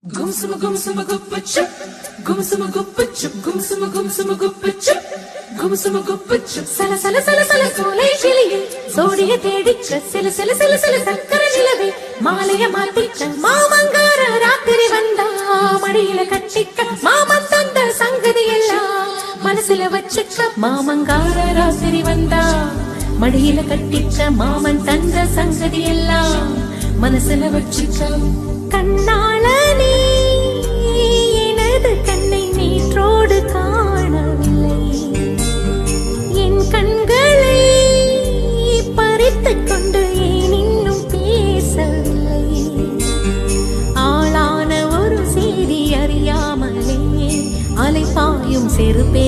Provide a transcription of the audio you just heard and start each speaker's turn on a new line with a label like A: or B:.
A: Gumsuma gumsuma guppachup, gumsuma guppachup, gumsuma gumsuma guppachup, gumsuma guppachup. Sala sala sala sala solai chiliye, sodiye thedicha, sila sila sila sila sakkara nilave, maaliya maathicha, maamangara rathiri vanda, madiyila kattikka, maaman thanda sangathi ellam, manasila vachikka, maamangara rathiri vanda, madiyila kattikka, maaman thanda sangathi ellam, manasila vachikka. கண்ணாளனே எனது கண்ணை நீற்றோடு காணவில்லை என் கண்களை பறித்துக் கொண்டு ஏன் இன்னும் பேசவில்லை ஆளான ஒரு செய்தி அறியாமலே அலைபாயும் செருப்பே